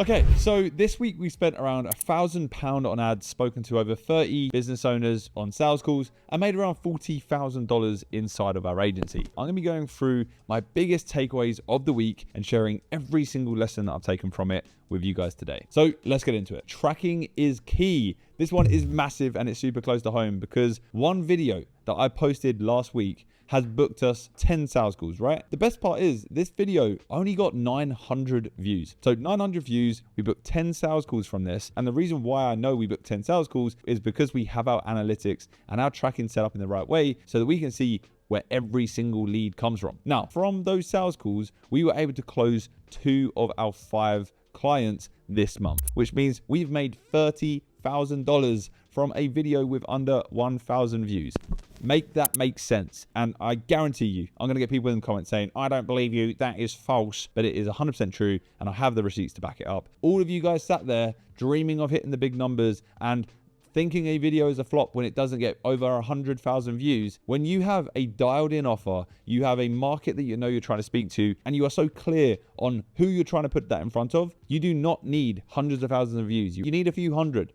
Okay, so this week we spent around £1,000 on ads, spoken to over 30 business owners on sales calls, and made around $40,000 inside of our agency. I'm going to be going through my biggest takeaways of the week and sharing every single lesson that I've taken from it with you guys today. So let's get into it. Tracking is key. This one is massive and it's super close to home because one video that I posted last week has booked us 10 sales calls, right? The best part is this video only got 900 views. So 900 views, we booked 10 sales calls from this. And the reason why I know we booked 10 sales calls is because we have our analytics and our tracking set up in the right way so that we can see where every single lead comes from. Now, from those sales calls, we were able to close 2 of our 5 clients this month, which means we've made $30,000 from a video with under 1,000 views. Make that make sense. And I guarantee you, I'm going to get people in the comments saying, I don't believe you, that is false, but it is 100% true. And I have the receipts to back it up. All of you guys sat there dreaming of hitting the big numbers and thinking a video is a flop when it doesn't get over 100,000 views. When you have a dialed in offer, you have a market that you know you're trying to speak to, and you are so clear on who you're trying to put that in front of, you do not need hundreds of thousands of views. You need a few hundred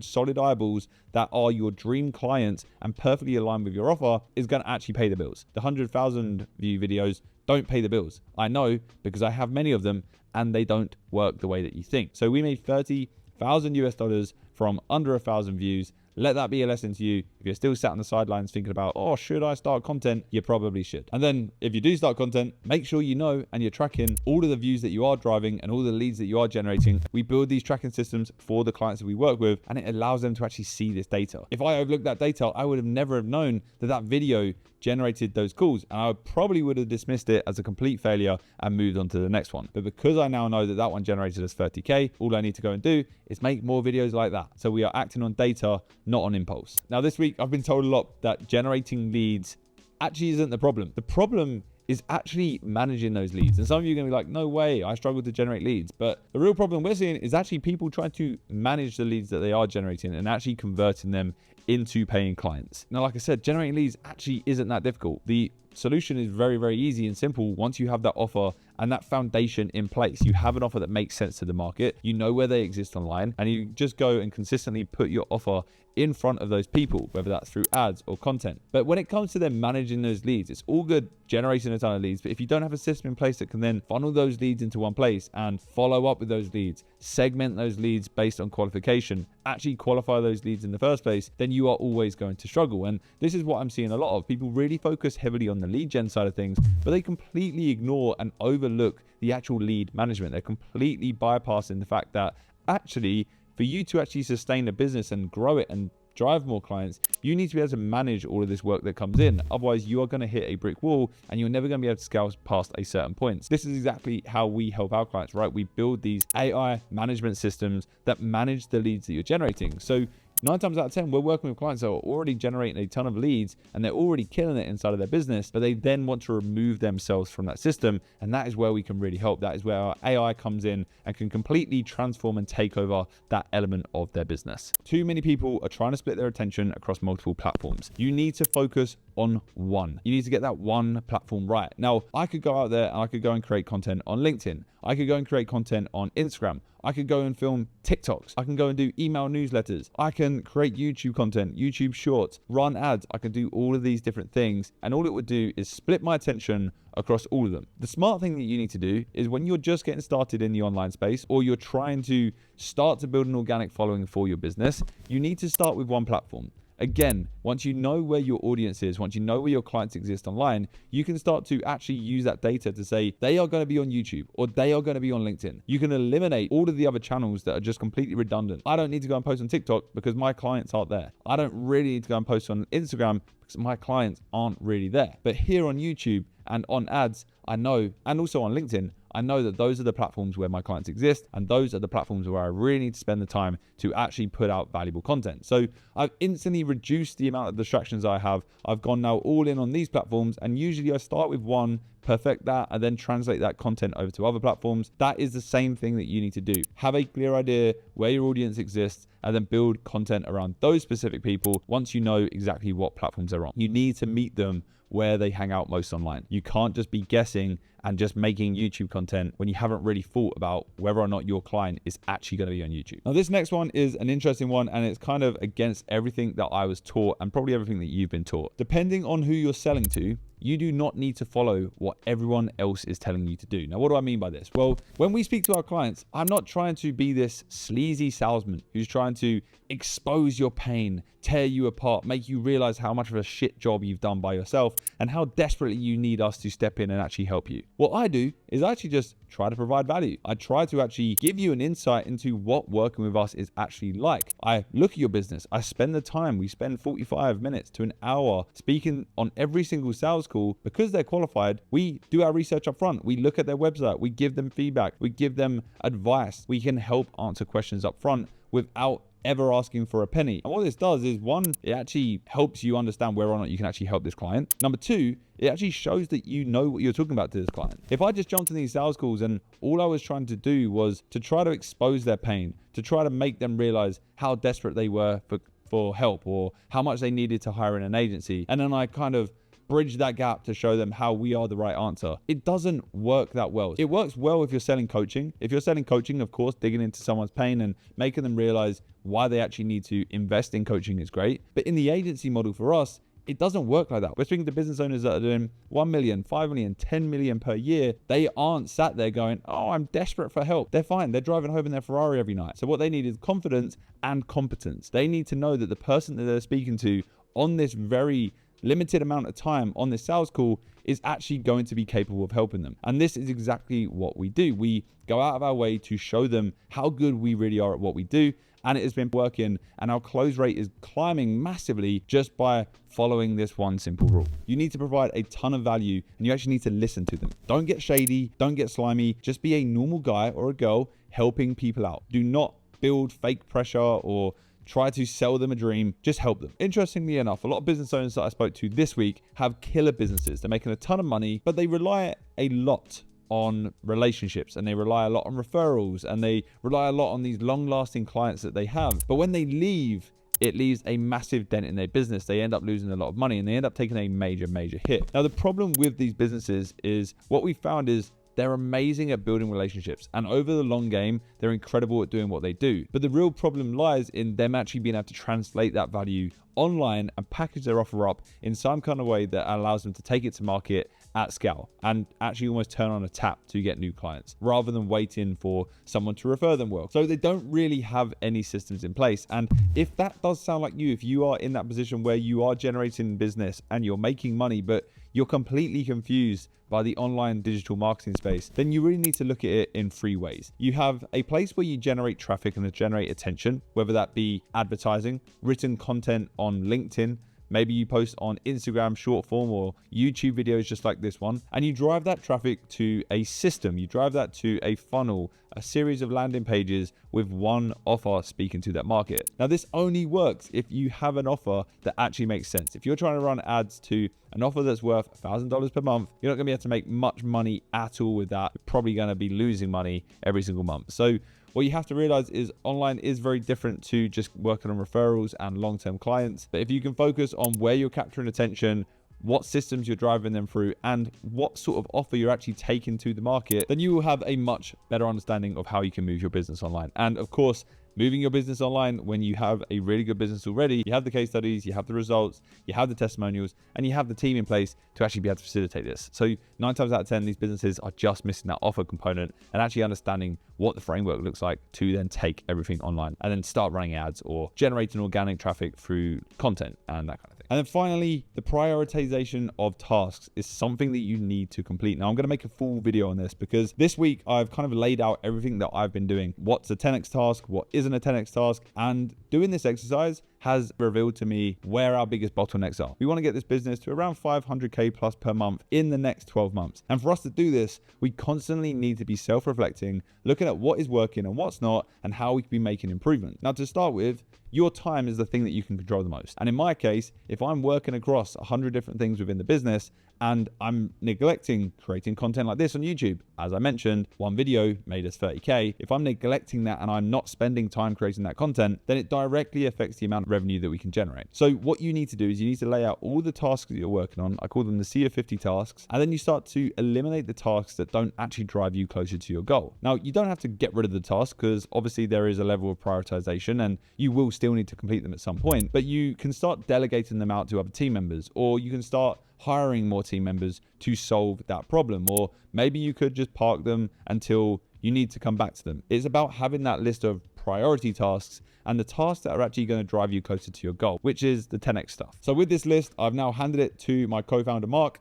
solid eyeballs that are your dream clients and perfectly aligned with your offer is going to actually pay the bills. The 100,000 view videos don't pay the bills. I know because I have many of them and they don't work the way that you think. So we made $30,000 from under 1,000 views. Let that be a lesson to you. If you're still sat on the sidelines thinking about, oh, should I start content? You probably should. And then if you do start content, make sure you know and you're tracking all of the views that you are driving and all the leads that you are generating. We build these tracking systems for the clients that we work with, and it allows them to actually see this data. If I overlooked that data, I would have never have known that that video generated those calls, and I probably would have dismissed it as a complete failure and moved on to the next one. But because I now know that that one generated us 30K, all I need to go and do is make more videos like that. So we are acting on data, not on impulse. Now this week, I've been told a lot that generating leads actually isn't the problem. The problem is actually managing those leads. And some of you are going to be like, no way, I struggle to generate leads. But the real problem we're seeing is actually people trying to manage the leads that they are generating and actually converting them into paying clients. Now, like I said, generating leads actually isn't that difficult. The solution is very, very easy and simple. Once you have that offer and that foundation in place, you have an offer that makes sense to the market, you know where they exist online, and you just go and consistently put your offer in front of those people, whether that's through ads or content. But when it comes to them managing those leads, it's all good generating a ton of leads, but if you don't have a system in place that can then funnel those leads into one place and follow up with those leads, segment those leads based on qualification, actually qualify those leads in the first place, then you are always going to struggle. And this is what I'm seeing a lot of. People really focus heavily on the lead gen side of things, but they completely ignore and overlook the actual lead management. They're completely bypassing the fact that actually, for you to actually sustain a business and grow it and drive more clients, you need to be able to manage all of this work that comes in. Otherwise, you are going to hit a brick wall and you're never going to be able to scale past a certain point. This is exactly how we help our clients, right? We build these AI management systems that manage the leads that you're generating. So 9 times out of 10, we're working with clients that are already generating a ton of leads and they're already killing it inside of their business, but they then want to remove themselves from that system. And that is where we can really help. That is where our AI comes in and can completely transform and take over that element of their business. Too many people are trying to split their attention across multiple platforms. You need to focus on one. You need to get that one platform right. Now, I could go out there and I could go and create content on LinkedIn. I could go and create content on Instagram. I could go and film TikToks. I can go and do email newsletters. I can create YouTube content, YouTube shorts, run ads. I can do all of these different things. And all it would do is split my attention across all of them. The smart thing that you need to do is when you're just getting started in the online space, or you're trying to start to build an organic following for your business, you need to start with one platform. Again, once you know where your audience is, once you know where your clients exist online, you can start to actually use that data to say they are going to be on YouTube or they are going to be on LinkedIn. You can eliminate all of the other channels that are just completely redundant. I don't need to go and post on TikTok because my clients aren't there. I don't really need to go and post on Instagram because my clients aren't really there. But here on YouTube and on ads, I know, and also on LinkedIn, I know that those are the platforms where my clients exist, and those are the platforms where I really need to spend the time to actually put out valuable content. So I've instantly reduced the amount of distractions I have. I've gone now all in on these platforms, and usually I start with one, perfect that, and then translate that content over to other platforms. That is the same thing that you need to do. Have a clear idea where your audience exists, and then build content around those specific people once you know exactly what platforms they're on. You need to meet them where they hang out most online. You can't just be guessing and just making YouTube content when you haven't really thought about whether or not your client is actually going to be on YouTube. Now, this next one is an interesting one, and it's kind of against everything that I was taught and probably everything that you've been taught. Depending on who you're selling to, you do not need to follow what everyone else is telling you to do. Now, what do I mean by this? Well, when we speak to our clients, I'm not trying to be this sleazy salesman who's trying to expose your pain, tear you apart, make you realize how much of a shit job you've done by yourself and how desperately you need us to step in and actually help you. What I do is I actually just try to provide value. I try to actually give you an insight into what working with us is actually like. I look at your business. I spend the time. We spend 45 minutes to an hour speaking on every single sales call. Because they're qualified, we do our research up front. We look at their website. We give them feedback. We give them advice. We can help answer questions up front without ever asking for a penny. And what this does is, one, it actually helps you understand whether or not you can actually help this client. Number two, it actually shows that you know what you're talking about to this client. If I just jumped in these sales calls and all I was trying to do was to try to expose their pain, to try to make them realize how desperate they were for help or how much they needed to hire in an agency, and then I kind of bridge that gap to show them how we are the right answer, it doesn't work that well. It works well if you're selling coaching. If you're selling coaching, of course, digging into someone's pain and making them realize why they actually need to invest in coaching is great. But in the agency model for us, it doesn't work like that. We're speaking to business owners that are doing 1 million, 5 million, 10 million per year. They aren't sat there going, oh, I'm desperate for help. They're fine. They're driving home in their Ferrari every night. So what they need is confidence and competence. They need to know that the person that they're speaking to on this very limited amount of time on this sales call is actually going to be capable of helping them. And this is exactly what we do. We go out of our way to show them how good we really are at what we do. And it has been working, and our close rate is climbing massively just by following this one simple rule. You need to provide a ton of value, and you actually need to listen to them. Don't get shady, don't get slimy. Just be a normal guy or a girl helping people out. Do not build fake pressure or try to sell them a dream. Just help them. Interestingly enough, a lot of business owners that I spoke to this week have killer businesses. They're making a ton of money, but they rely a lot on relationships, and they rely a lot on referrals, and they rely a lot on these long-lasting clients that they have. But when they leave, it leaves a massive dent in their business. They end up losing a lot of money, and they end up taking a major hit. Now, the problem with these businesses is what we found is they're amazing at building relationships, and over the long game, they're incredible at doing what they do. But the real problem lies in them actually being able to translate that value online and package their offer up in some kind of way that allows them to take it to market at scale and actually almost turn on a tap to get new clients rather than waiting for someone to refer them well. So they don't really have any systems in place. And if that does sound like you, if you are in that position where you are generating business and you're making money, but you're completely confused by the online digital marketing space, then you really need to look at it in three ways. You have a place where you generate traffic and generate attention, whether that be advertising, written content on LinkedIn, maybe you post on Instagram short form or YouTube videos just like this one, and you drive that traffic to a system. You drive that to a funnel, a series of landing pages with one offer speaking to that market. Now, this only works if you have an offer that actually makes sense. If you're trying to run ads to an offer that's worth $1,000 per month, you're not going to be able to make much money at all with that. You're probably going to be losing money every single month. So what you have to realize is online is very different to just working on referrals and long-term clients. But if you can focus on where you're capturing attention, what systems you're driving them through, and what sort of offer you're actually taking to the market, then you will have a much better understanding of how you can move your business online. And of course, moving your business online when you have a really good business already, you have the case studies, you have the results, you have the testimonials, and you have the team in place to actually be able to facilitate this. So 9 times out of 10, these businesses are just missing that offer component and actually understanding what the framework looks like to then take everything online and then start running ads or generating organic traffic through content and that kind of thing. And then finally, the prioritization of tasks is something that you need to complete. Now, I'm going to make a full video on this because this week I've kind of laid out everything that I've been doing. What's a 10x task? What isn't a 10x task? And doing this exercise has revealed to me where our biggest bottlenecks are. We want to get this business to around 500K plus per month in the next 12 months. And for us to do this, we constantly need to be self-reflecting, looking at what is working and what's not, and how we can be making improvements. Now, to start with, your time is the thing that you can control the most. And in my case, if I'm working across 100 different things within the business and I'm neglecting creating content like this on YouTube. As I mentioned, one video made us 30K. If I'm neglecting that and I'm not spending time creating that content, then it directly affects the amount of revenue that we can generate. So what you need to do is you need to lay out all the tasks that you're working on. I call them the sea of 50 tasks. And then you start to eliminate the tasks that don't actually drive you closer to your goal. Now, you don't have to get rid of the task because obviously there is a level of prioritization and you will still need to complete them at some point, but you can start delegating them out to other team members, or you can start hiring more team members to solve that problem, or maybe you could just park them until you need to come back to them. It's about having that list of priority tasks and the tasks that are actually going to drive you closer to your goal, which is the 10x stuff. So with this list, I've now handed it to my co-founder, Mark,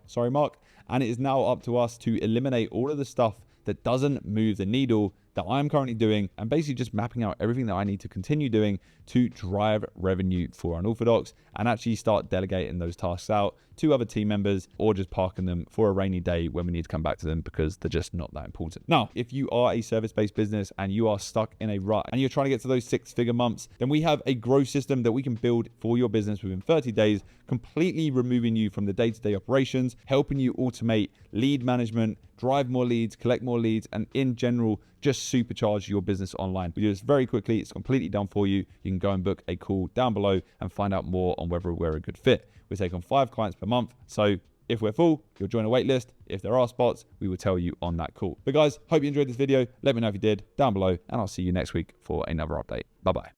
and it is now up to us to eliminate all of the stuff that doesn't move the needle that I'm currently doing, and basically just mapping out everything that I need to continue doing to drive revenue for Unorthodox, and actually start delegating those tasks out to other team members, or just parking them for a rainy day when we need to come back to them because they're just not that important. Now, if you are a service-based business and you are stuck in a rut and you're trying to get to those 6-figure months, then we have a growth system that we can build for your business within 30 days, completely removing you from the day-to-day operations, helping you automate lead management, drive more leads, collect more leads, and in general, just supercharge your business online. We do this very quickly. It's completely done for you. You can go and book a call down below and find out more on whether we're a good fit. We take on 5 clients per month. So if we're full, you'll join a wait list. If there are spots, we will tell you on that call. But guys, hope you enjoyed this video. Let me know if you did down below, and I'll see you next week for another update. Bye-bye.